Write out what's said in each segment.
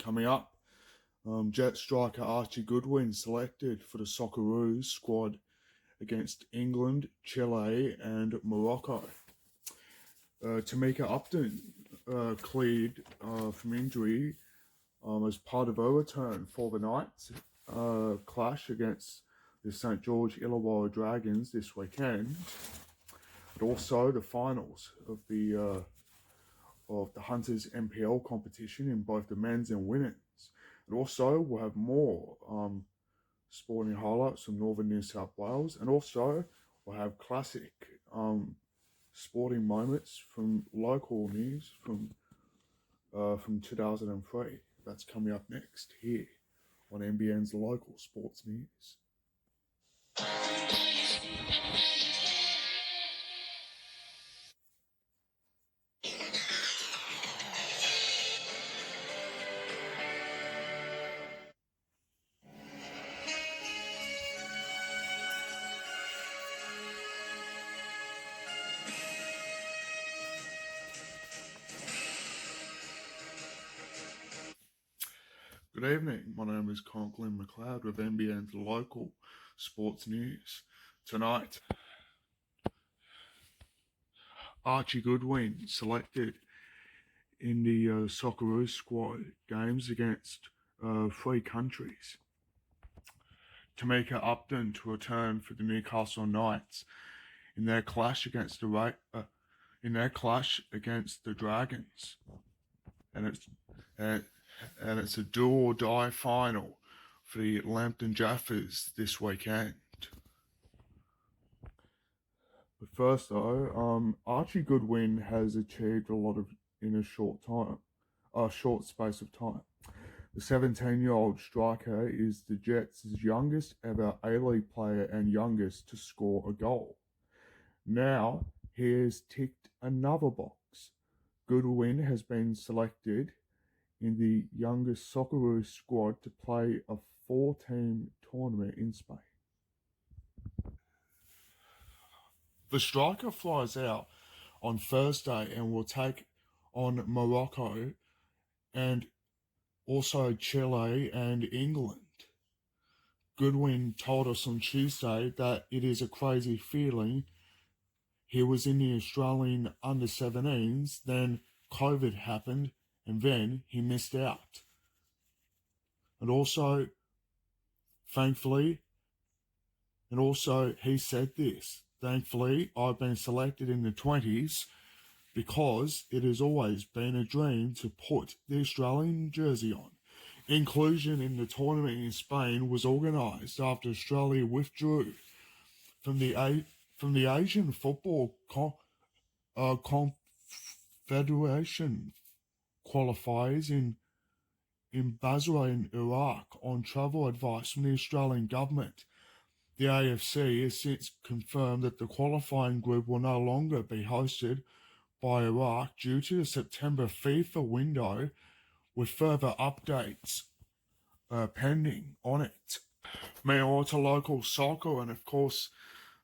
coming up. Jet striker Archie Goodwin selected for the Socceroos squad against England, Chile and Morocco. Tamika Upton cleared from injury as part of her return for the Knights clash against the St George Illawarra Dragons this weekend, but also the finals of the Hunters NPL competition in both the men's and women's. And also we'll have more sporting highlights from Northern New South Wales, and also we'll have classic sporting moments from local news from 2003. That's coming up next here on NBN's local sports news. Good evening, my name is Conklin McLeod with NBN's local sports news. Tonight, Archie Goodwin selected in the Socceroos squad games against 3 countries. Tamika Upton to return for the Newcastle Knights in their clash against the Dragons, and it's a do or die final for the Lambton Jaffers this weekend. But first though, Archie Goodwin has achieved a lot in a short space of time. The 17-year-old striker is the Jets' youngest ever A-League player and youngest to score a goal. Now he has ticked another box. Goodwin has been selected in the youngest Socceroos squad to play a 4-team tournament in Spain. The striker flies out on Thursday and will take on Morocco and also Chile and England. Goodwin told us on Tuesday that it is a crazy feeling. He was in the Australian under-17s, then COVID happened, and then he missed out. And also, thankfully, he said this: thankfully, I've been selected in the 20s because it has always been a dream to put the Australian jersey on. Inclusion in the tournament in Spain was organised after Australia withdrew from the Asian Football Confederation qualifiers in Basra in Iraq on travel advice from the Australian government. The AFC has since confirmed that the qualifying group will no longer be hosted by Iraq due to the September FIFA window, with further updates pending on it. Meanwhile, to local soccer, and of course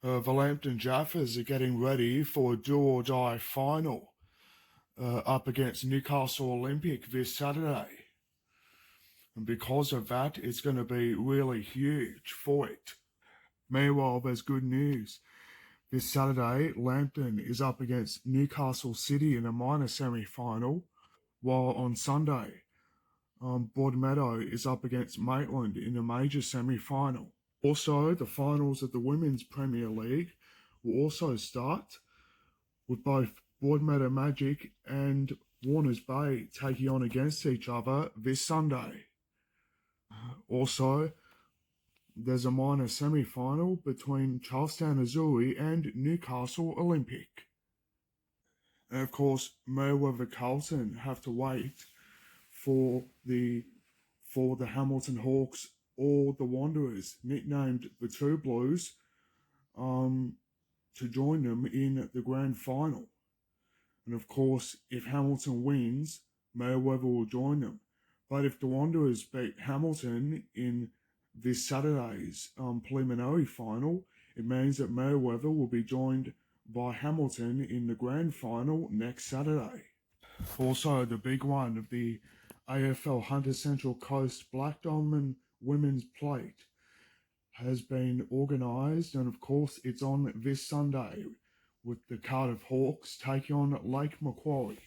the Lambton Jaffers are getting ready for a do-or-die final up against Newcastle Olympic this Saturday. And because of that, it's going to be really huge for it. Meanwhile, there's good news. This Saturday, Lambton is up against Newcastle City in a minor semi-final, while on Sunday, Broadmeadow is up against Maitland in a major semi-final. Also, the finals of the Women's Premier League will also start, with both Broadmeadow Magic and Warners Bay taking on against each other this Sunday. Also, there's a minor semi-final between Charlestown Azzurri and Newcastle Olympic. And of course, Mayweather Carlton have to wait for the Hamilton Hawks or the Wanderers, nicknamed the Two Blues, to join them in the grand final. And of course, if Hamilton wins, Mayweather will join them. But if the Wanderers beat Hamilton in this Saturday's preliminary final, it means that Mayweather will be joined by Hamilton in the grand final next Saturday. Also, the big one of the AFL Hunter Central Coast Black Diamond Women's Plate has been organised, and of course it's on this Sunday with the Cardiff Hawks taking on Lake Macquarie.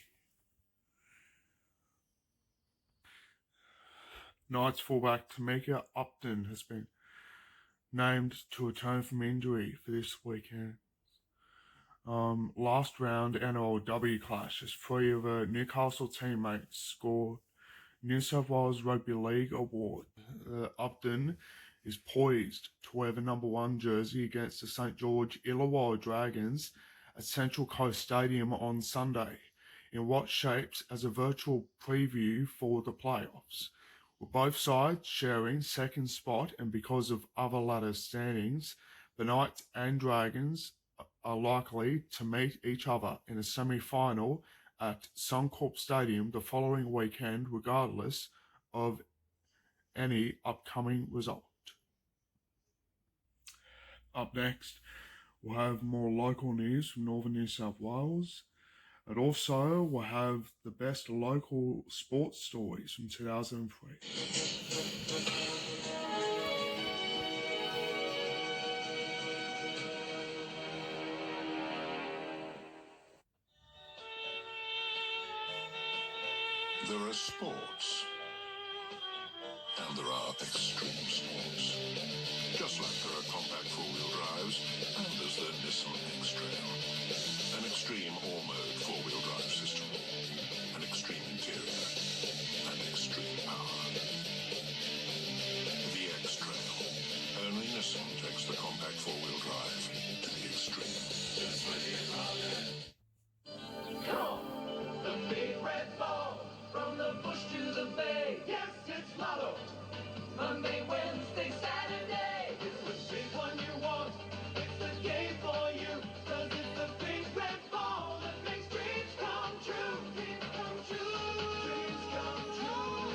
Knights fullback Tamika Upton has been named to return from injury for this weekend. Last round NRLW clash as 3 of her Newcastle teammates scored New South Wales Rugby League award. Upton is poised to wear the number 1 jersey against the St George Illawarra Dragons at Central Coast Stadium on Sunday in what shapes as a virtual preview for the playoffs. With both sides sharing second spot, and because of other ladder standings, the Knights and Dragons are likely to meet each other in a semi-final at Suncorp Stadium the following weekend, regardless of any upcoming result. Up next, we'll have more local news from Northern New South Wales, and also we'll have the best local sports stories from 2003. There are sports, and there are extreme sports. Just like there are compact four-wheel drives, and there's the Nissan X-Trail. An extreme all-mode four-wheel drive system, an extreme interior, and extreme power. The X-Trail. Only Nissan takes the compact four-wheel drive to the extreme. Just when you're rolling. Come on, the big red ball. From the bush to the bay, yes, it's Lotto. Monday, Wednesday, Saturday. It's the big one you want. It's the game for you. 'Cause it's the big red ball that makes dreams come true. Dreams come true. Dreams come true.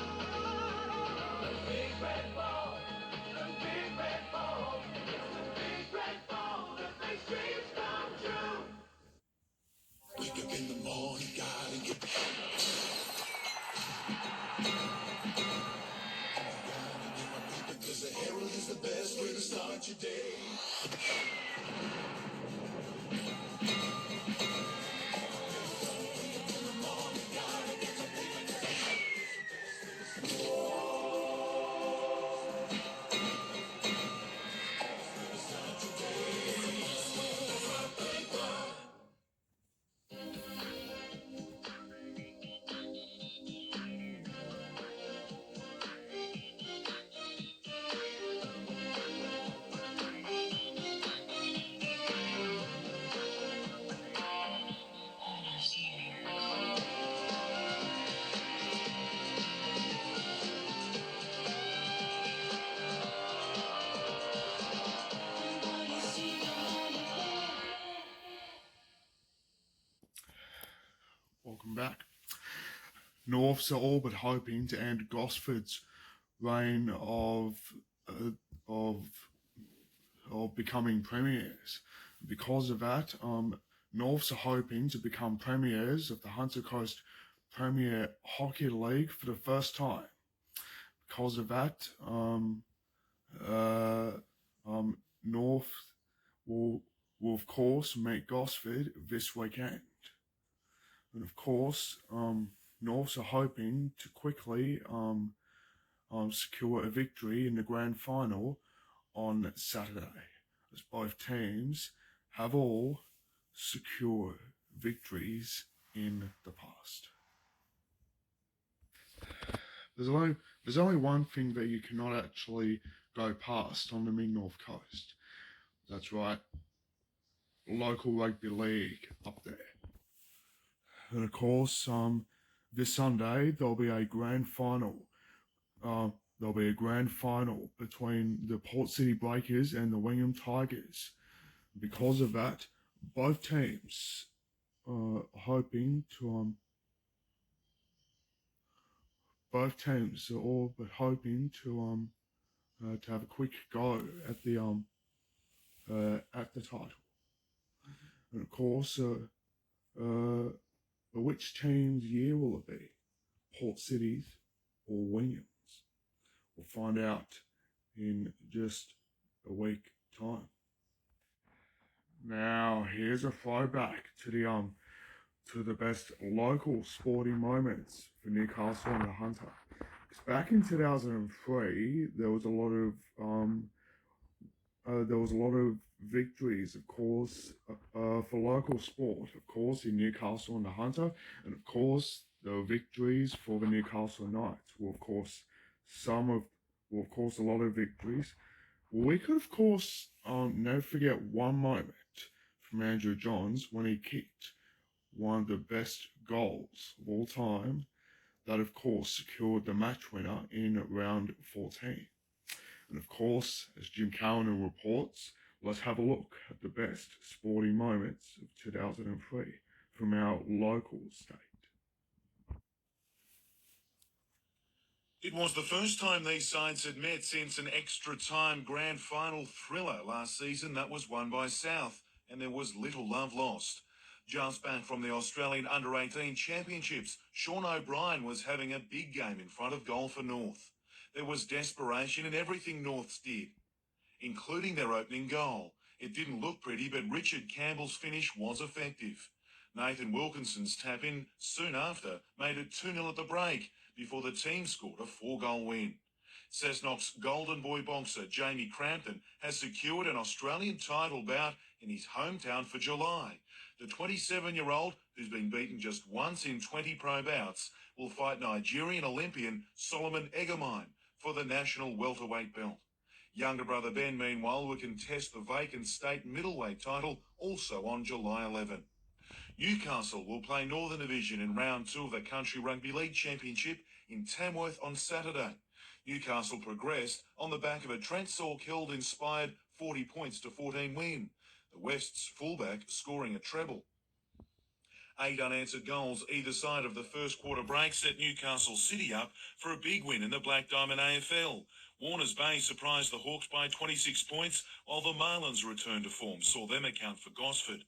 The big red ball. The big red ball. It's the big red ball that makes dreams come true. Wake up in the morning, gotta get the Herald is the best way to start your day. Welcome back. Norths are all but hoping to end Gosford's reign of becoming premiers. Because of that, Norths are hoping to become premiers of the Hunter Coast Premier Hockey League for the first time. Because of that, North will of course meet Gosford this weekend. And of course, Norths are hoping to quickly secure a victory in the grand final on Saturday, as both teams have all secured victories in the past. There's only one thing that you cannot actually go past on the mid-north coast. That's right, local rugby league up there. And of course, this Sunday there'll be a grand final. There'll be a grand final between the Port City Breakers and the Wingham Tigers. Because of that, both teams are hoping to both teams are all but hoping to have a quick go at the title. And of course, which team's year will it be? Port City's or Williams? We'll find out in just a week time. Now here's a throwback to the best local sporting moments for Newcastle and the Hunter. Because back in 2003, there was a lot of victories, of course, for local sport, of course, in Newcastle and the Hunter, and of course, there were victories for the Newcastle Knights. Well, of course, a lot of victories. We could, of course, never forget one moment from Andrew Johns when he kicked one of the best goals of all time that, of course, secured the match winner in round 14. And of course, as Jim Callanan reports, let's have a look at the best sporting moments of 2003 from our local state. It was the first time these sides had met since an extra-time grand final thriller last season that was won by South, and there was little love lost. Just back from the Australian Under-18 Championships, Sean O'Brien was having a big game in front of goal for North. There was desperation in everything Norths did, including their opening goal. It didn't look pretty, but Richard Campbell's finish was effective. Nathan Wilkinson's tap-in soon after made it 2-0 at the break before the team scored a 4-goal win. Cessnock's golden boy boxer Jamie Crampton has secured an Australian title bout in his hometown for July. The 27-year-old, who's been beaten just once in 20 pro bouts, will fight Nigerian Olympian Solomon Egamine for the national welterweight belt. Younger brother Ben, meanwhile, will contest the vacant state middleweight title also on July 11. Newcastle will play Northern Division in round 2 of the Country Rugby League Championship in Tamworth on Saturday. Newcastle progressed on the back of a Trent Sorkeld-inspired 40 points to 14 win, the West's fullback scoring a treble. 8 unanswered goals either side of the first quarter break set Newcastle City up for a big win in the Black Diamond AFL. Warners Bay surprised the Hawks by 26 points, while the Marlins' return to form saw them account for Gosford.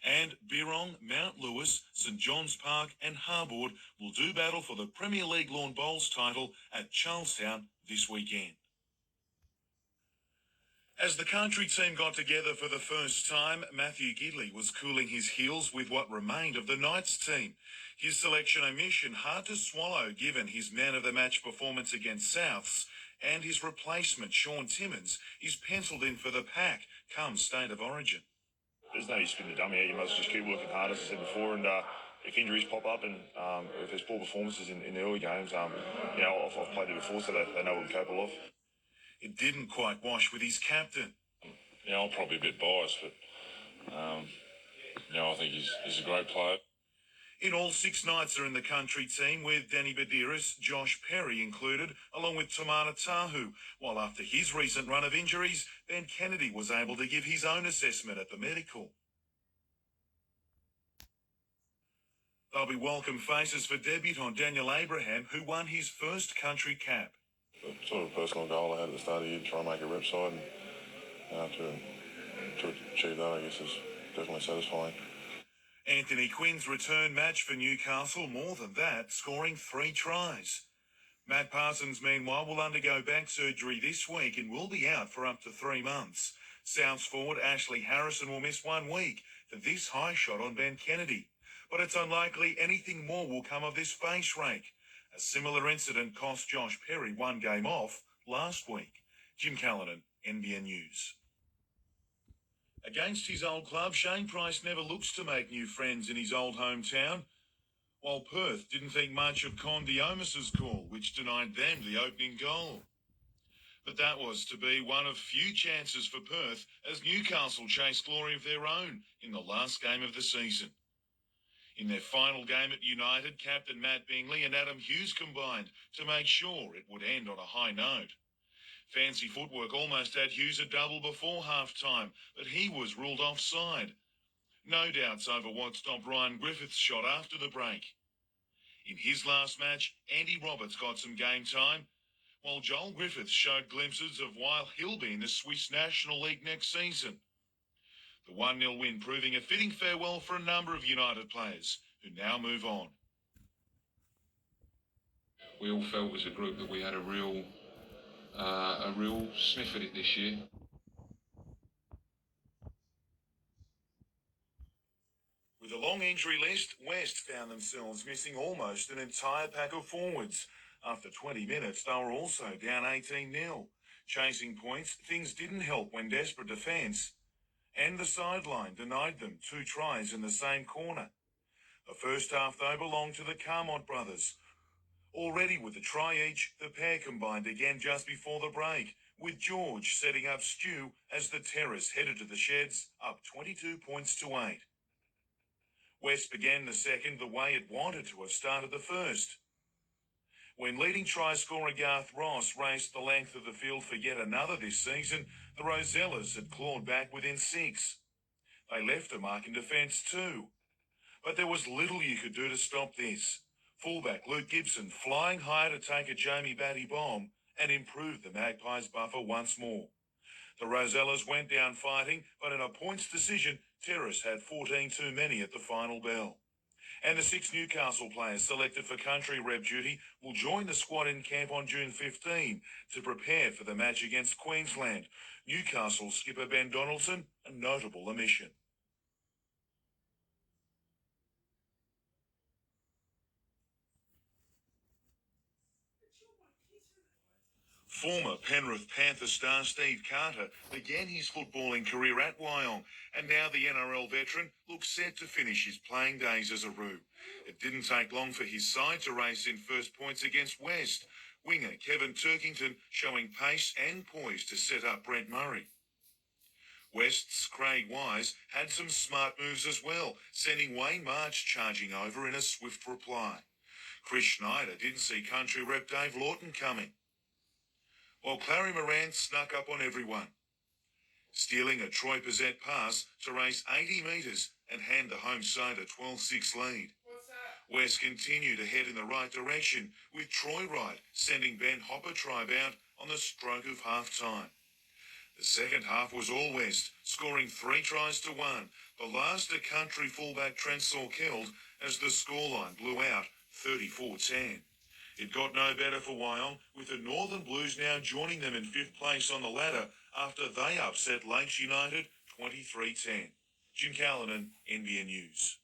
And Birrong, Mount Lewis, St John's Park and Harbord will do battle for the Premier League Lawn Bowls title at Charlestown this weekend. As the country team got together for the first time, Matthew Gidley was cooling his heels with what remained of the Knights team. His selection a mission hard to swallow given his man-of-the-match performance against Souths, and his replacement, Sean Timmins, is penciled in for the pack come State of Origin. There's no use spinning the dummy out. You must just keep working hard, as I said before. And if injuries pop up and if there's poor performances in the early games, I've played it before, so they know what we're capable of. It didn't quite wash with his captain. I'm probably a bit biased, but I think he's a great player. In all, 6 Knights are in the country team, with Danny Badiris, Josh Perry included, along with Tamana Tahu, while after his recent run of injuries, Ben Kennedy was able to give his own assessment at the medical. They'll be welcome faces for debutant Daniel Abraham, who won his first country cap. Sort of a personal goal I had at the start of the year to try and make a rep side, and to achieve that, I guess, is definitely satisfying. Anthony Quinn's return match for Newcastle, more than that, scoring 3 tries. Matt Parsons, meanwhile, will undergo back surgery this week and will be out for up to 3 months. Souths forward Ashley Harrison will miss 1 week for this high shot on Ben Kennedy. But it's unlikely anything more will come of this face rake. A similar incident cost Josh Perry 1 game off last week. Jim Callanan, NBN News. Against his old club, Shane Price never looks to make new friends in his old hometown, while Perth didn't think much of Con Diomas's call, which denied them the opening goal. But that was to be one of few chances for Perth as Newcastle chased glory of their own in the last game of the season. In their final game at United, captain Matt Bingley and Adam Hughes combined to make sure it would end on a high note. Fancy footwork almost had Hughes a double before half-time, but he was ruled offside. No doubts over what stopped Ryan Griffith's shot after the break. In his last match, Andy Roberts got some game time, while Joel Griffiths showed glimpses of why he'll be in the Swiss National League next season. The 1-0 win proving a fitting farewell for a number of United players who now move on. we all felt as a group that we had a real sniff at it this year. With a long injury list, West found themselves missing almost an entire pack of forwards. After 20 minutes, they were also down 18-0. Chasing points, things didn't help when desperate defence. And the sideline denied them 2 tries in the same corner. The first half, though, belonged to the Carmont brothers. Already with a try each, the pair combined again just before the break, with George setting up Stu as the Terrace headed to the sheds, up 22 points to 8. West began the second the way it wanted to have started the first. When leading try scorer Garth Ross raced the length of the field for yet another this season, the Rosellas had clawed back within 6. They left a mark in defence too. But there was little you could do to stop this. Fullback Luke Gibson flying high to take a Jamie Batty bomb and improve the Magpies' buffer once more. The Rosellas went down fighting, but in a points decision, Terrace had 14 too many at the final bell. And the 6 Newcastle players selected for country rep duty will join the squad in camp on June 15 to prepare for the match against Queensland. Newcastle skipper Ben Donaldson, a notable omission. Former Penrith Panther star Steve Carter began his footballing career at Wyong, and now the NRL veteran looks set to finish his playing days as a Roo. It didn't take long for his side to race in first points against West. Winger Kevin Turkington showing pace and poise to set up Brent Murray. West's Craig Wise had some smart moves as well, sending Wayne March charging over in a swift reply. Chris Schneider didn't see country rep Dave Lawton coming, while Clary Moran snuck up on everyone, stealing a Troy Pizzette pass to race 80 metres and hand the home side a 12-6 lead. West continued to head in the right direction, with Troy Wright sending Ben Hopper tribe out on the stroke of half-time. The second half was all West, scoring 3 tries to 1, the last a country fullback Trent Saw killed as the scoreline blew out 34-10. It got no better for Wyong, with the Northern Blues now joining them in 5th place on the ladder after they upset Lakes United 23-10. Jim Callanan, NBN News.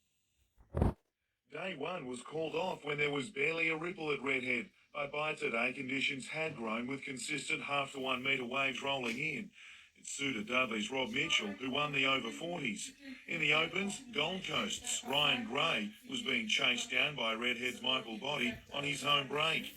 Day 1 was called off when there was barely a ripple at Redhead, but by today conditions had grown with consistent half to 1 metre waves rolling in. It suited Dudley's Rob Mitchell, who won the over 40s. In the Opens, Gold Coast's Ryan Gray was being chased down by Redhead's Michael Boddy on his home break.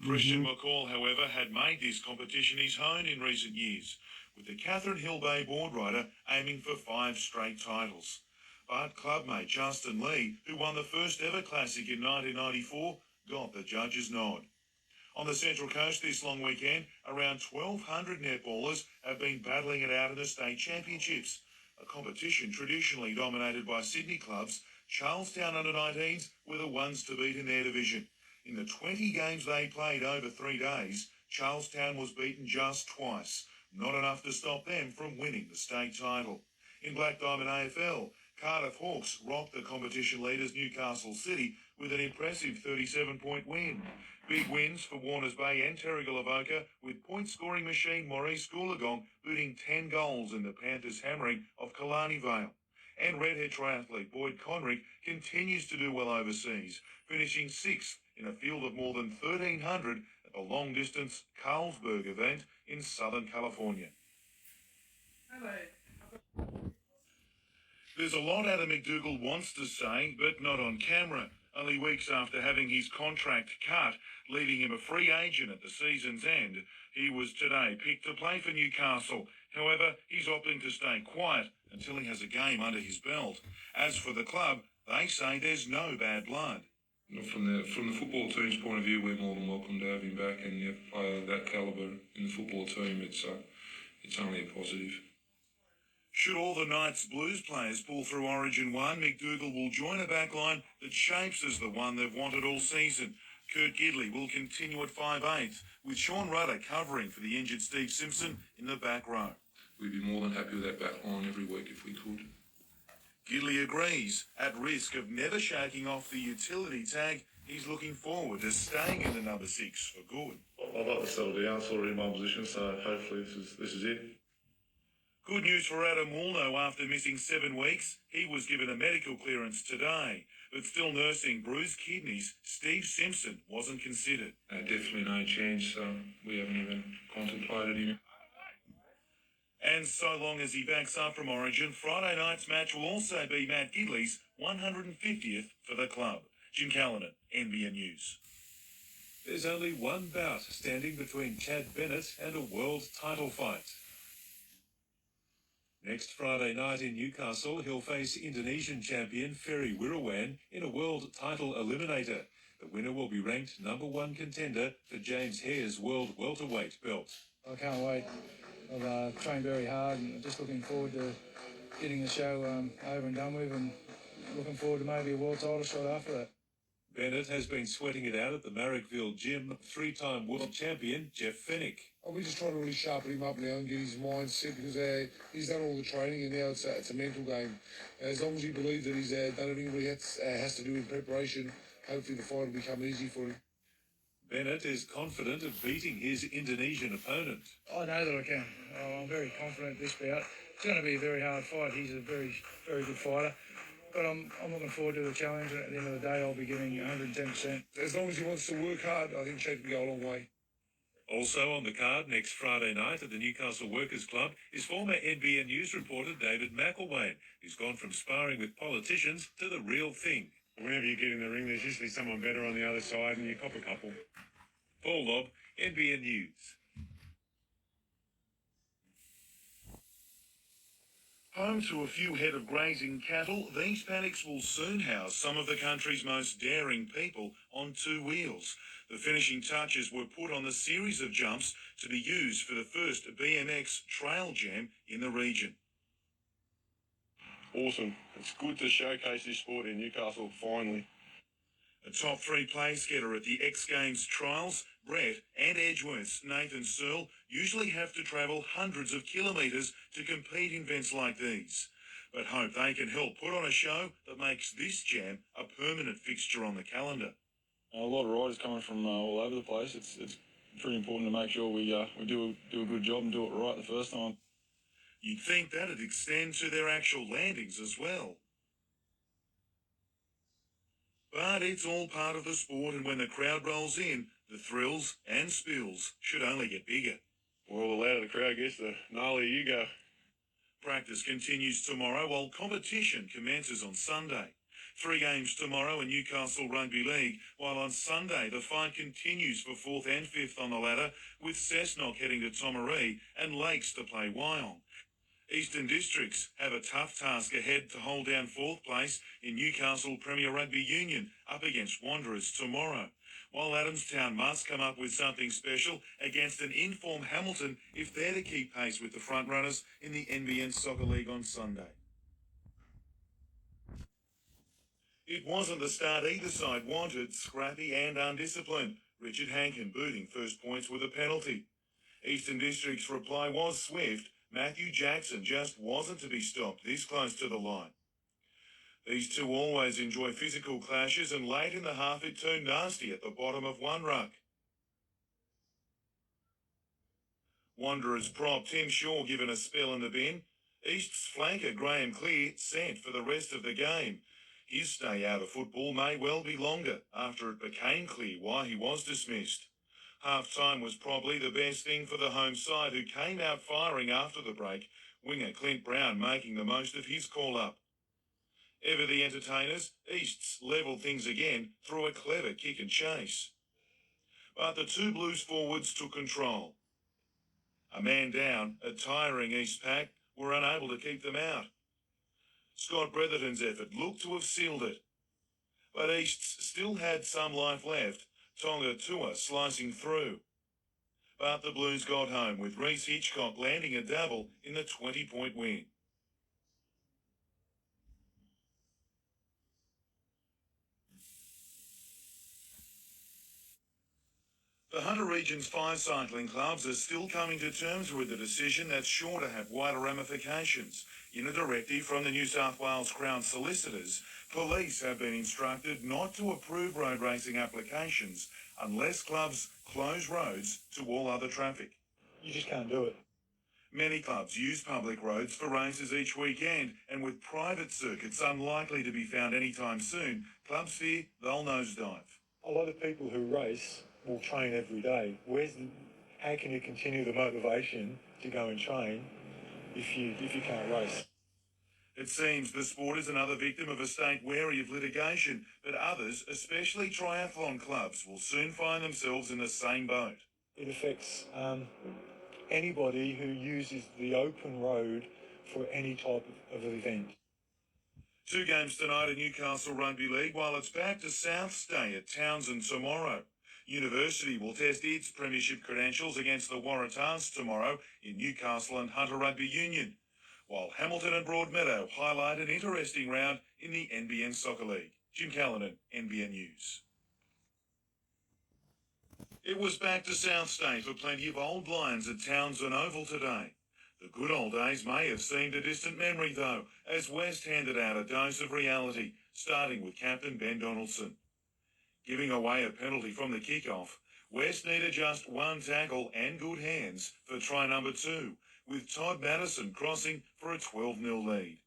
Christian McCall, however, had made this competition his own in recent years, with the Catherine Hill Bay board rider aiming for 5 straight titles. But clubmate Justin Lee, who won the first ever Classic in 1994, got the judge's nod. On the Central Coast this long weekend, around 1,200 netballers have been battling it out in the state championships, a competition traditionally dominated by Sydney clubs. Charlestown under-19s were the ones to beat in their division. In the 20 games they played over 3 days, Charlestown was beaten just twice, not enough to stop them from winning the state title. In Black Diamond AFL, Cardiff Hawks rocked the competition leaders Newcastle City with an impressive 37-point win. Big wins for Warners Bay and Terrigal-Avoca, with point-scoring machine Maurice Goolagong booting 10 goals in the Panthers' hammering of Killarney Vale. And Redhead triathlete Boyd Conrick continues to do well overseas, finishing 6th in a field of more than 1,300 at the long-distance Carlsberg event in Southern California. There's a lot Adam McDougall wants to say, but not on camera. Only weeks after having his contract cut, leaving him a free agent at the season's end, he was today picked to play for Newcastle. However, he's opting to stay quiet until he has a game under his belt. As for the club, they say there's no bad blood. From the football team's point of view, we're more than welcome to have him back, and you have a player of that calibre in the football team, it's only a positive. Should all the Knights Blues players pull through Origin 1, McDougall will join a backline that shapes as the one they've wanted all season. Kurt Gidley will continue at 5/8, with Sean Rudder covering for the injured Steve Simpson in the back row. We'd be more than happy with that back line every week if we could. Gidley agrees, at risk of never shaking off the utility tag he's looking forward to staying in the number 6 for good. I'd like to settle down, sort of in my position, so hopefully this is it. Good news for Adam Woolnough after missing 7 weeks. He was given a medical clearance today, but still nursing bruised kidneys. Steve Simpson wasn't considered. Definitely no chance, so we haven't even contemplated him. And so long as he backs up from Origin, Friday night's match will also be Matt Gidley's 150th for the club. Jim Callanan, NBN News. There's only one bout standing between Chad Bennett and a world title fight. Next Friday night in Newcastle, he'll face Indonesian champion Ferry Wirawan in a world title eliminator. The winner will be ranked number 1 contender for James Hare's world welterweight belt. I can't wait. I've trained very hard and just looking forward to getting the show over and done with, and looking forward to maybe a world title shot after that. Bennett has been sweating it out at the Marrickville gym. 3-time world champion Jeff Fennick. We just try to really sharpen him up now and get his mindset, because he's done all the training and now it's a mental game. As long as he believes that he's done everything he has to do in preparation, hopefully the fight will become easy for him. Bennett is confident of beating his Indonesian opponent. I know that I can. I'm very confident this bout. It's going to be a very hard fight. He's a very, very good fighter. But I'm looking forward to the challenge, and at the end of the day, I'll be giving 110%. As long as he wants to work hard, I think Chad can go a long way. Also on the card next Friday night at the Newcastle Workers Club is former NBN News reporter David McElwain, who's gone from sparring with politicians to the real thing. Whenever you get in the ring, there's usually someone better on the other side, and you cop a couple. Paul Lobb, NBN News. Home to a few head of grazing cattle, these paddocks will soon house some of the country's most daring people on 2 wheels. The finishing touches were put on the series of jumps to be used for the first BMX trail jam in the region. Awesome. It's good to showcase this sport in Newcastle, finally. A top 3 place getter at the X Games trials, Brett and Edgeworth's Nathan Searle usually have to travel hundreds of kilometres to compete in events like these, but hope they can help put on a show that makes this jam a permanent fixture on the calendar. A lot of riders coming from all over the place. It's pretty important to make sure we do a good job and do it right the first time. You'd think that'd extend to their actual landings as well. But it's all part of the sport, and when the crowd rolls in, the thrills and spills should only get bigger. Well, the louder the crowd gets, the gnarlier you go. Practice continues tomorrow while competition commences on Sunday. 3 games tomorrow in Newcastle Rugby League, while on Sunday the fight continues for 4th and 5th on the ladder, with Cessnock heading to Tomaree and Lakes to play Wyong. Eastern Districts have a tough task ahead to hold down 4th place in Newcastle Premier Rugby Union up against Wanderers tomorrow, while Adamstown must come up with something special against an in-form Hamilton if they're to keep pace with the front-runners in the NBN Soccer League on Sunday. It wasn't the start either side wanted, scrappy and undisciplined. Richard Hankin booting first points with a penalty. Eastern District's reply was swift. Matthew Jackson just wasn't to be stopped this close to the line. These two always enjoy physical clashes, and late in the half it turned nasty at the bottom of one ruck. Wanderers prop Tim Shaw given a spell in the bin. East's flanker Graham Clear sent for the rest of the game. His stay out of football may well be longer after it became clear why he was dismissed. Half-time was probably the best thing for the home side, who came out firing after the break, winger Clint Brown making the most of his call-up. Ever the entertainers, Easts levelled things again through a clever kick and chase. But the 2 Blues forwards took control. A man down, a tiring East pack were unable to keep them out. Scott Bretherton's effort looked to have sealed it. But Easts still had some life left, Tonga Tua slicing through. But the Blues got home, with Reece Hitchcock landing a double in the 20-point win. The Hunter Region's 5 cycling clubs are still coming to terms with the decision that's sure to have wider ramifications. In a directive from the New South Wales Crown Solicitors, police have been instructed not to approve road racing applications unless clubs close roads to all other traffic. You just can't do it. Many clubs use public roads for races each weekend, and with private circuits unlikely to be found anytime soon, clubs fear they'll nosedive. A lot of people who race will train every day. How can you continue the motivation to go and train if you can't race? It seems the sport is another victim of a state wary of litigation, but others, especially triathlon clubs, will soon find themselves in the same boat. It affects anybody who uses the open road for any type of event. 2 games tonight in Newcastle Rugby League, while it's back to South Stay at Townsend tomorrow. University will test its premiership credentials against the Waratahs tomorrow in Newcastle and Hunter Rugby Union, while Hamilton and Broadmeadow highlight an interesting round in the NBN Soccer League. Jim Callanan, NBN News. It was back to South Stay for plenty of old Lions at Townsend Oval today. The good old days may have seemed a distant memory, though, as West handed out a dose of reality, starting with captain Ben Donaldson. Giving away a penalty from the kick-off, West needed just 1 tackle and good hands for try number 2, with Todd Madison crossing for a 12-0 lead.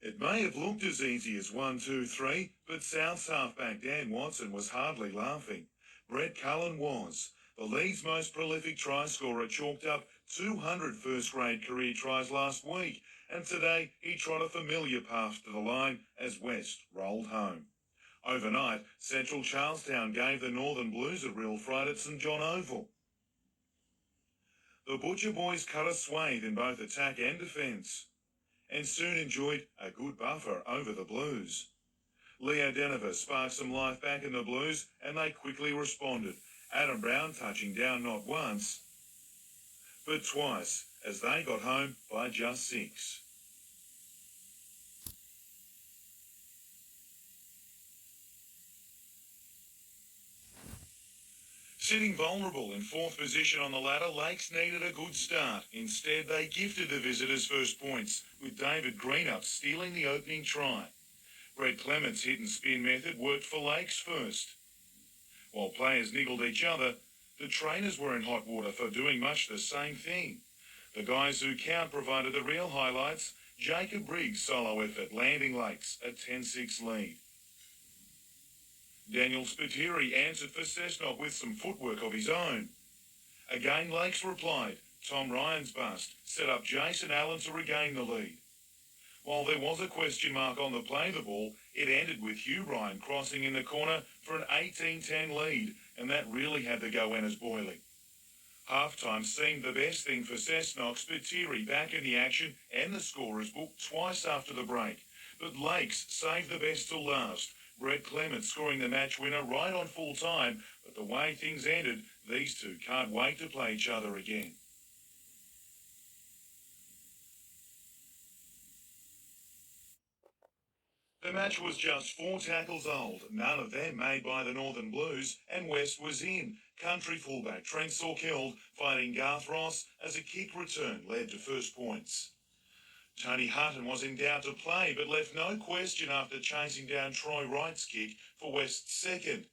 It may have looked as easy as 1-2-3, but South's halfback Dan Watson was hardly laughing. Brett Cullen was. The league's most prolific try scorer chalked up 200 first-grade career tries last week, and today he trod a familiar path to the line as West rolled home. Overnight, Central Charlestown gave the Northern Blues a real fright at St John Oval. The Butcher Boys cut a swathe in both attack and defence, and soon enjoyed a good buffer over the Blues. Leo Denver sparked some life back in the Blues, and they quickly responded, Adam Brown touching down not once, but twice, as they got home by just 6. Sitting vulnerable in 4th position on the ladder, Lakes needed a good start. Instead, they gifted the visitors first points, with David Greenup stealing the opening try. Brett Clement's hit and spin method worked for Lakes first. While players niggled each other, the trainers were in hot water for doing much the same thing. The guys who count provided the real highlights. Jacob Briggs' solo effort landing Lakes a 10-6 lead. Daniel Spiteri answered for Cessnock with some footwork of his own. Again, Lakes replied. Tom Ryan's bust set up Jason Allen to regain the lead. While there was a question mark on the play of the ball, it ended with Hugh Ryan crossing in the corner for an 18-10 lead, and that really had the goannas boiling. Halftime seemed the best thing for Cessnock. Spiteri back in the action and the scorer's book twice after the break. But Lakes saved the best till last. Brett Clement scoring the match winner right on full time, but the way things ended, these two can't wait to play each other again. The match was just 4 tackles old, none of them made by the Northern Blues, and West was in. Country fullback Trent Sorkeld fighting Garth Ross as a kick return led to first points. Tony Hutton was in doubt to play, but left no question after chasing down Troy Wright's kick for West's second.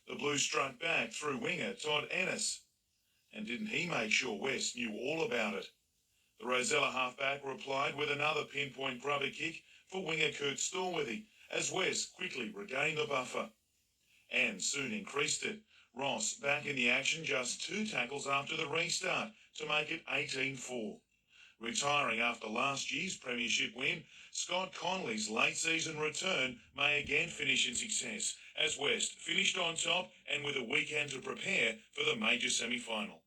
The Blues struck back through winger Todd Ennis, and didn't he make sure West knew all about it? The Rosella halfback replied with another pinpoint grubber kick for winger Kurt Stallworthy, as West quickly regained the buffer, and soon increased it. Ross back in the action just 2 tackles after the restart to make it 18-4. Retiring after last year's premiership win, Scott Connolly's late-season return may again finish in success, as West finished on top and with a weekend to prepare for the major semi-final.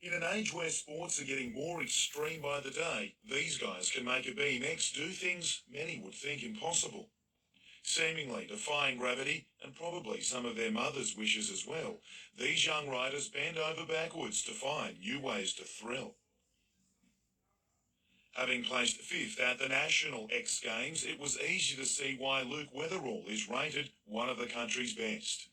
In an age where sports are getting more extreme by the day, these guys can make a BMX do things many would think impossible. Seemingly defying gravity and probably some of their mothers' wishes as well, these young riders bend over backwards to find new ways to thrill. Having placed fifth at the National X Games, it was easy to see why Luke Weatherall is rated one of the country's best.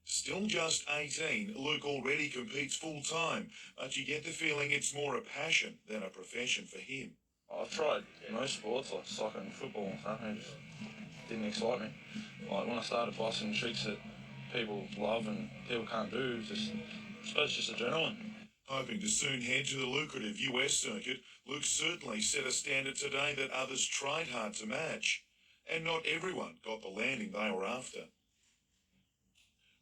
Still just 18, Luke already competes full-time, but you get the feeling it's more a passion than a profession for him. I've tried most sports like soccer and football and stuff, and it just didn't excite me. Like when I started bossing tricks that people love and people can't do, I suppose it's just adrenaline. Hoping to soon head to the lucrative US circuit, Luke certainly set a standard today that others tried hard to match, and not everyone got the landing they were after.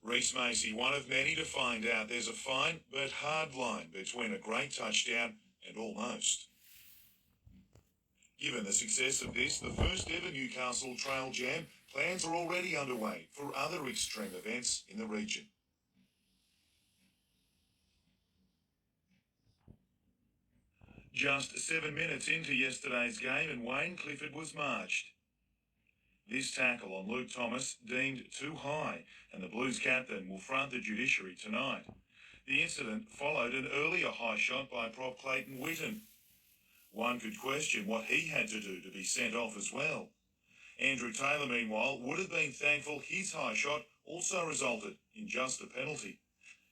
Reece Macy, one of many to find out there's a fine but hard line between a great touchdown and almost. Given the success of this, the first ever Newcastle Trail Jam, plans are already underway for other extreme events in the region. Just 7 minutes into yesterday's game and Wayne Clifford was marched. This tackle on Luke Thomas deemed too high, and the Blues captain will front the judiciary tonight. The incident followed an earlier high shot by prop Clayton Witten. One could question what he had to do to be sent off as well. Andrew Taylor, meanwhile, would have been thankful his high shot also resulted in just a penalty.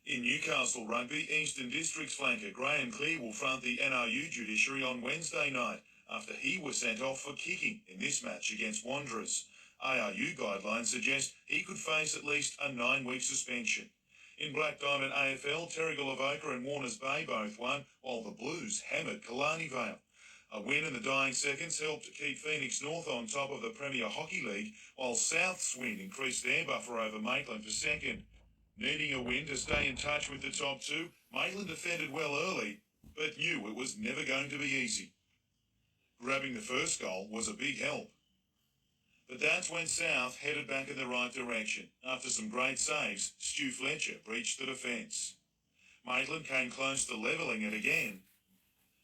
In Newcastle rugby, Eastern Districts flanker Graham Clear will front the NRU judiciary on Wednesday night after he was sent off for kicking in this match against Wanderers. ARU guidelines suggest he could face at least a 9-week suspension. In Black Diamond AFL, Terrigal Avoca and Warners Bay both won, while the Blues hammered Killarney Vale. A win in the dying seconds helped keep Phoenix North on top of the Premier Hockey League, while South's win increased their buffer over Maitland for second. Needing a win to stay in touch with the top two, Maitland defended well early, but knew it was never going to be easy. Grabbing the first goal was a big help. But that's when South headed back in the right direction. After some great saves, Stu Fletcher breached the defence. Maitland came close to levelling it again,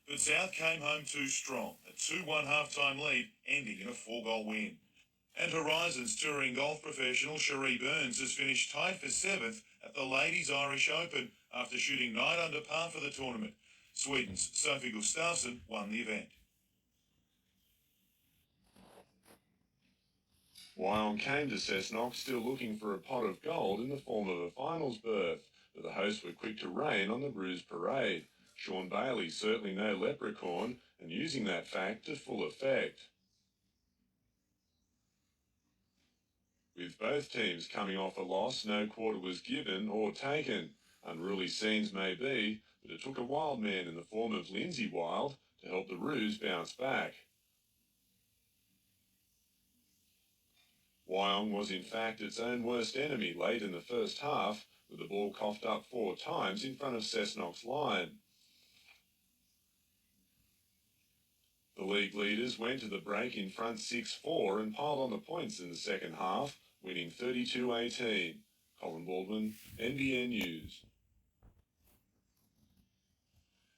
but South came home too strong. A 2-1 half-time lead ending in a 4-goal win. And Horizons touring golf professional Cherie Burns has finished tied for 7th at the Ladies Irish Open after shooting 9 under par for the tournament. Sweden's Sophie Gustafsson won the event. Wyong came to Cessnock still looking for a pot of gold in the form of a finals berth, but the hosts were quick to rain on the Ruse parade. Sean Bailey, certainly no leprechaun, and using that fact to full effect. With both teams coming off a loss, no quarter was given or taken. Unruly scenes may be, but it took a wild man in the form of Lindsay Wild to help the Roos bounce back. Wyong was in fact its own worst enemy late in the first half, with the ball coughed up 4 times in front of Cessnock's line. The league leaders went to the break in front 6-4 and piled on the points in the second half, winning 32-18. Colin Baldwin, NBN News.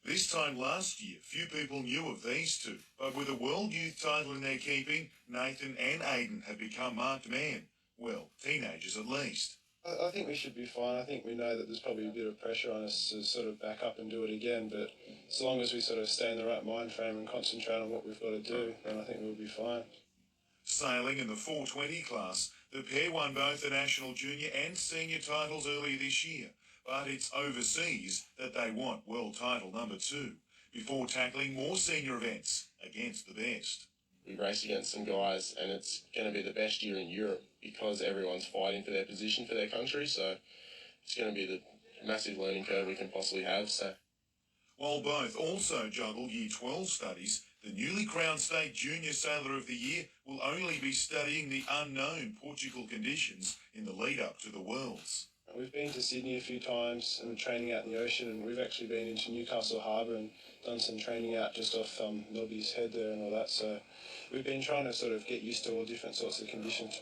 This time last year, few people knew of these two, but with a World Youth title in their keeping, Nathan and Aiden have become marked men. Well, teenagers at least. I think we should be fine. I think we know that there's probably a bit of pressure on us to sort of back up and do it again, but as long as we sort of stay in the right mind frame and concentrate on what we've got to do, then I think we'll be fine. Sailing in the 420 class, the pair won both the national junior and senior titles earlier this year, but it's overseas that they want world title number 2, before tackling more senior events against the best. We race against some guys, and it's going to be the best year in Europe because everyone's fighting for their position for their country, so it's going to be the massive learning curve we can possibly have. So, while both also juggle Year 12 studies, the newly crowned State Junior Sailor of the Year will only be studying the unknown Portugal conditions in the lead-up to the Worlds. We've been to Sydney a few times and training out in the ocean, and we've actually been into Newcastle Harbour and done some training out just off Nobby's Head there and all that, so we've been trying to sort of get used to all different sorts of conditions.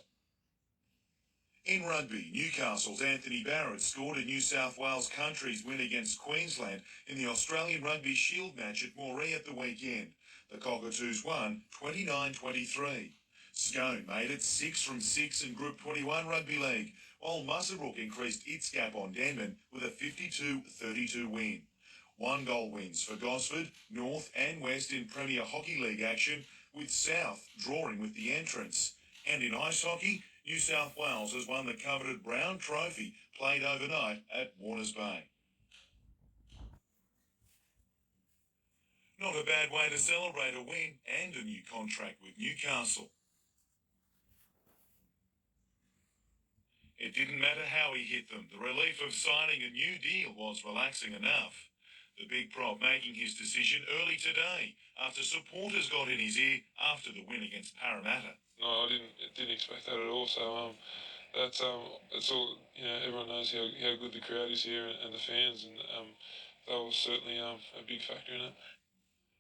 In rugby, Newcastle's Anthony Barrett scored a New South Wales Country's win against Queensland in the Australian Rugby Shield match at Moree at the weekend. The Cockatoos won 29-23. Scone made it 6 from 6 in Group 21 Rugby League, while Muswellbrook increased its gap on Denman with a 52-32 win. 1-goal wins for Gosford, North and West in Premier Hockey League action, with South drawing with the entrance. And in ice hockey, New South Wales has won the coveted Brown Trophy, played overnight at Warners Bay. Not a bad way to celebrate a win and a new contract with Newcastle. It didn't matter how he hit them. The relief of signing a new deal was relaxing enough. The big prop making his decision early today after supporters got in his ear after the win against Parramatta. No, I didn't expect that at all. So that's all. You know, everyone knows how good the crowd is here and the fans, and that was certainly a big factor in it.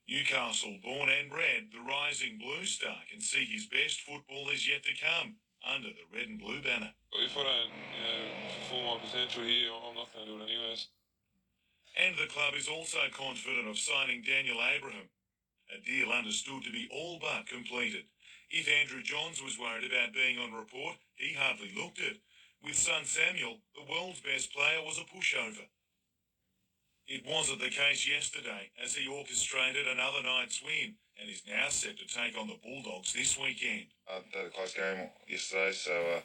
Newcastle, born and bred, the rising Blue Star can see his best football is yet to come under the red and blue banner. If I don't, fulfill my potential here, I'm not going to do it anyways. And the club is also confident of signing Daniel Abraham, a deal understood to be all but completed. If Andrew Johns was worried about being on report, he hardly looked it. With son Samuel, the world's best player was a pushover. It wasn't the case yesterday, as he orchestrated another night's win and is now set to take on the Bulldogs this weekend. They had a close game yesterday, so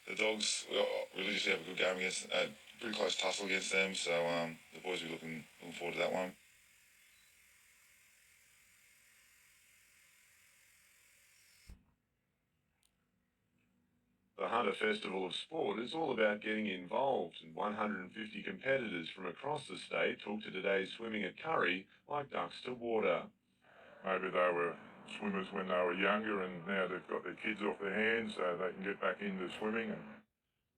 the Dogs really just have a good game against, pretty close tussle against them, so the boys will be looking forward to that one. The Hunter Festival of Sport is all about getting involved, and 150 competitors from across the state took to today's swimming at Curry like ducks to water. Maybe they were swimmers when they were younger and now they've got their kids off their hands so they can get back into swimming.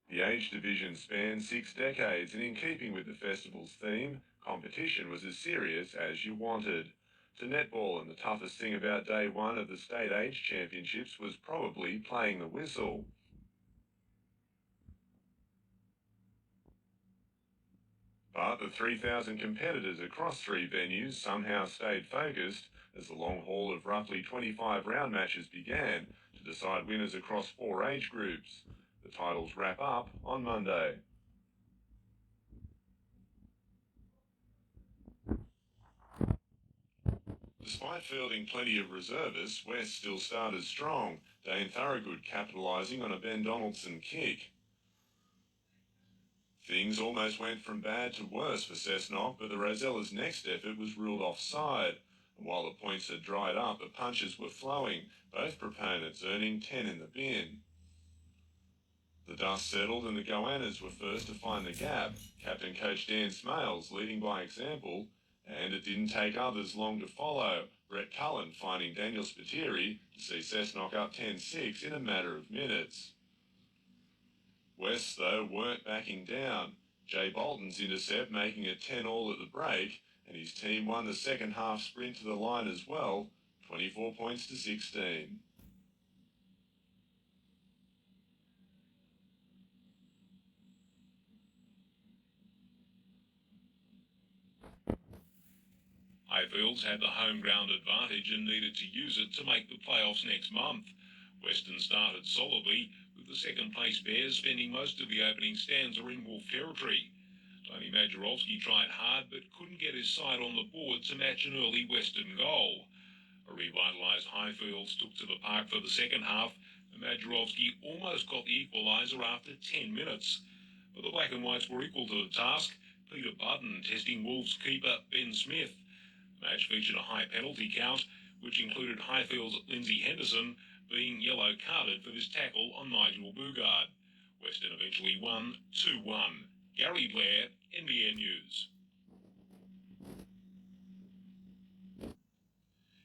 The age division spans 6 decades, and in keeping with the festival's theme, competition was as serious as you wanted. To netball, and the toughest thing about day one of the state age championships was probably playing the whistle. But the 3,000 competitors across 3 venues somehow stayed focused as the long haul of roughly 25 round matches began to decide winners across 4 age groups. The titles wrap up on Monday. Despite fielding plenty of reservists, West still started strong, Dane Thorogood capitalising on a Ben Donaldson kick. Things almost went from bad to worse for Cessnock, but the Rosella's next effort was ruled offside. And while the points had dried up, the punches were flowing, both proponents earning 10 in the bin. The dust settled and the Goannas were first to find the gap, Captain Coach Dan Smales leading by example, and it didn't take others long to follow, Brett Cullen finding Daniel Spiteri to see Cessnock up 10-6 in a matter of minutes. West, though, weren't backing down. Jay Bolton's intercept making it 10-all at the break, and his team won the second half sprint to the line as well, 24 points to 16. Highfields had the home ground advantage and needed to use it to make the playoffs next month. Western started solidly, with the second-place Bears spending most of the opening stanza in Wolf territory. Tony Majerowski tried hard but couldn't get his side on the board to match an early Western goal. A revitalised Highfields took to the park for the second half, and Majerowski almost got the equaliser after 10 minutes. But the Black and Whites were equal to the task, Peter Budden testing Wolves keeper Ben Smith. The match featured a high penalty count, which included Highfield's Lindsay Henderson being yellow carded for his tackle on Nigel Bugard. Western eventually won 2-1. Gary Blair, NBN News.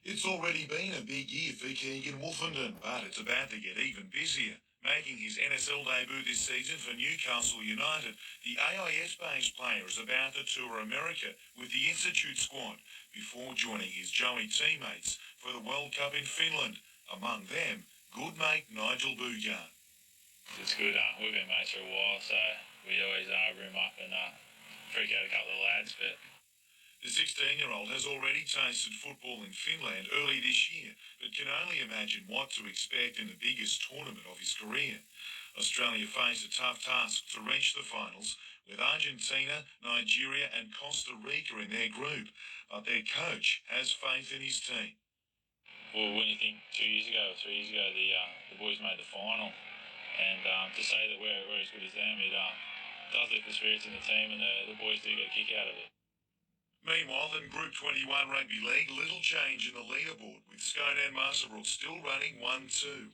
It's already been a big year for Keegan Wolfenden, but it's about to get even busier. Making his NSL debut this season for Newcastle United, the AIS-based player is about to tour America with the Institute squad before joining his Joey teammates for the World Cup in Finland. Among them, good mate Nigel Bugard. It's good. We've been mates for a while, so we always room up and freak out a couple of lads. But The 16-year-old has already tasted football in Finland early this year, but can only imagine what to expect in the biggest tournament of his career. Australia face a tough task to reach the finals, with Argentina, Nigeria and Costa Rica in their group, but their coach has faith in his team. Well, when you think 2 years ago or 3 years ago, the boys made the final, and to say that we're as good as them, it does lift the spirits in the team, and the boys do get a kick out of it. Meanwhile, in Group 21 Rugby League, little change in the leaderboard, with Scone and Musselbrook still running 1-2.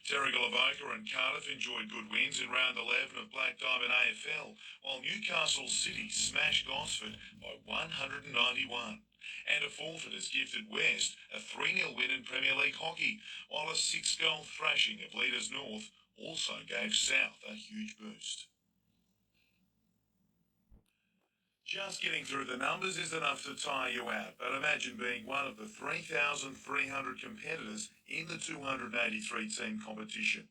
Terrigal Avoca and Cardiff enjoyed good wins in round 11 of Black Diamond AFL, while Newcastle City smashed Gosford by 191. And a forfeit has gifted West a 3-0 win in Premier League hockey, while a 6-goal thrashing of Leaders North also gave South a huge boost. Just getting through the numbers is enough to tire you out, but imagine being one of the 3,300 competitors in the 283-team competition.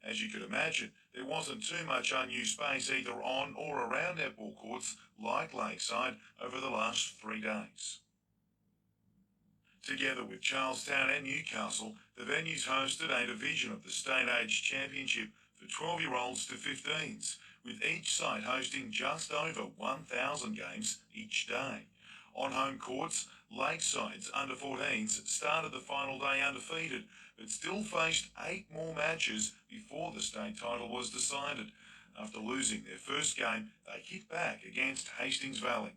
As you could imagine, there wasn't too much unused space either on or around netball courts like Lakeside over the last 3 days. Together with Charlestown and Newcastle, the venues hosted a division of the State Age Championship for 12-year-olds to 15s, with each site hosting just over 1,000 games each day. On home courts, Lakeside's under-14s started the final day undefeated, but still faced 8 more matches before the state title was decided. After losing their first game, they hit back against Hastings Valley.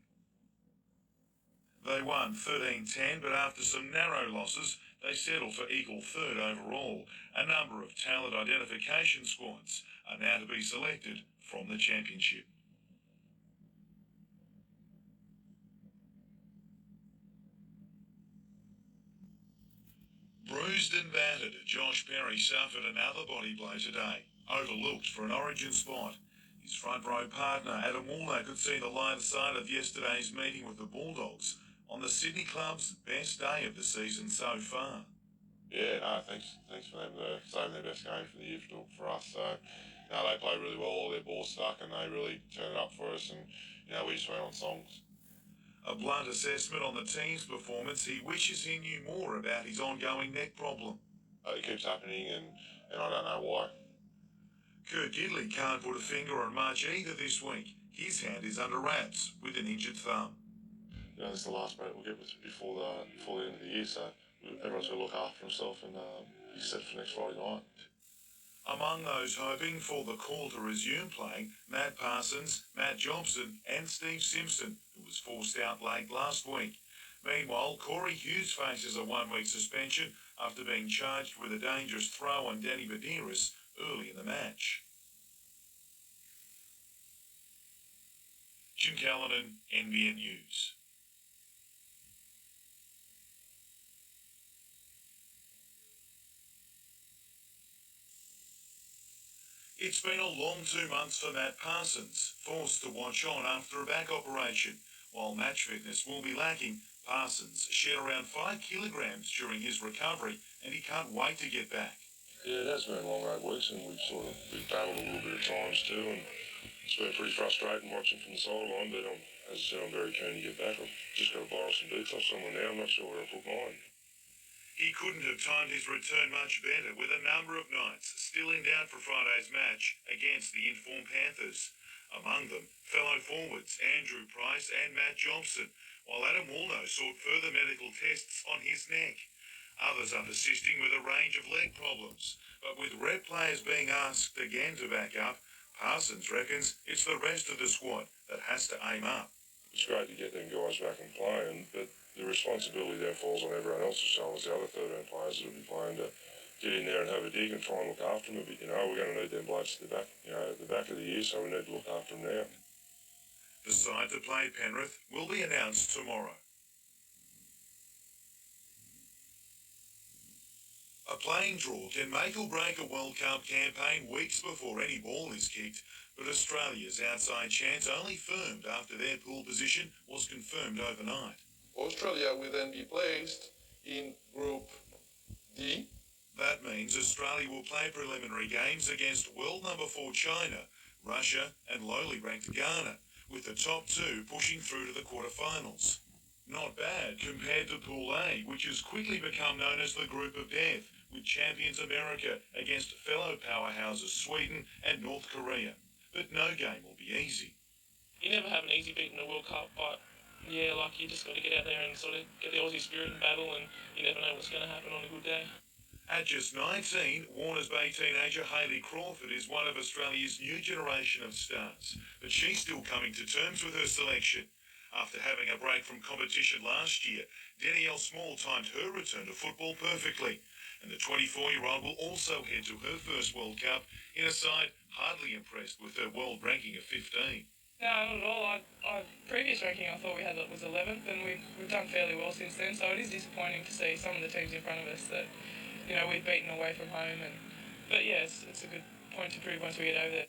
They won 13-10, but after some narrow losses, they settled for equal third overall. A number of talent identification squads are now to be selected from the championship. Bruised and battered, Josh Perry suffered another body blow today, overlooked for an origin spot. His front row partner, Adam Woolner, could see the light side of yesterday's meeting with the Bulldogs on the Sydney club's best day of the season so far. Yeah, no, thanks for them saving their best game for the year for us. So, they played really well, all their balls stuck, and they really turned it up for us, and, we just went on songs. A blunt assessment on the team's performance, he wishes he knew more about his ongoing neck problem. It keeps happening, and I don't know why. Kurt Gidley can't put a finger on much either this week. His hand is under wraps with an injured thumb. This is the last break we'll get before the end of the year, so everyone's got to look after himself, and he's set for next Friday night. Among those hoping for the call to resume playing, Matt Parsons, Matt Jobson and Steve Simpson, who was forced out late last week. Meanwhile, Corey Hughes faces a 1-week suspension after being charged with a dangerous throw on Danny Badiris early in the match. Jim Callanan, NBN News. It's been a long 2 months for Matt Parsons, forced to watch on after a back operation. While match fitness will be lacking, Parsons shed around 5 kilograms during his recovery, and he can't wait to get back. Yeah, it has been long 8 weeks, and we've battled a little bit at times too, and it's been pretty frustrating watching from the sideline, but as I said, I'm very keen to get back. I've just got to borrow some boots off someone now. I'm not sure where I'll put mine. He couldn't have timed his return much better, with a number of nights still in doubt for Friday's match against the informed Panthers. Among them, fellow forwards Andrew Price and Matt Jobson, while Adam Woolner sought further medical tests on his neck. Others are persisting with a range of leg problems, but with rep players being asked again to back up, Parsons reckons it's the rest of the squad that has to aim up. It's great to get them guys back and playing, but the responsibility then falls on everyone else's shoulders, the other 13 players that will be playing, to get in there and have a dig and try and look after them a bit. We're going to need them blokes at the back, at the back of the year, so we need to look after them now. The side to play Penrith will be announced tomorrow. A playing draw can make or break a World Cup campaign weeks before any ball is kicked, but Australia's outside chance only firmed after their pool position was confirmed overnight. Australia will then be placed in Group D. That means Australia will play preliminary games against world number 4 China, Russia and lowly ranked Ghana, with the top 2 pushing through to the quarterfinals. Not bad compared to Pool A, which has quickly become known as the Group of Death, with champions America against fellow powerhouses Sweden and North Korea. But no game will be easy. You never have an easy beat in the World Cup, but yeah, like you just got to get out there and sort of get the Aussie spirit in battle, and you never know what's going to happen on a good day. At just 19, Warners Bay teenager Hayley Crawford is one of Australia's new generation of stars, but she's still coming to terms with her selection. After having a break from competition last year, Danielle Small timed her return to football perfectly, and the 24-year-old will also head to her first World Cup in a side hardly impressed with her world ranking of 15. No, not at all. Our previous ranking I thought we had was 11th, and we've done fairly well since then, so it is disappointing to see some of the teams in front of us that, you know, we've beaten away from home. But yeah, it's a good point to prove once we get over there.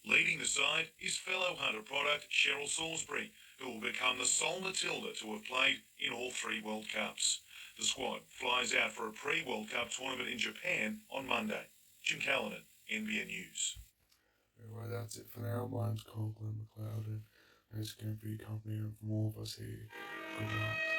Leading the side is fellow Hunter product Cheryl Salisbury, who will become the sole Matilda to have played in all 3 World Cups. The squad flies out for a pre-World Cup tournament in Japan on Monday. Jim Callanan, NBN News. Anyway, that's it for now. My name's Conklin McLeod, and it's going to be accompanying from all of us here. Good night.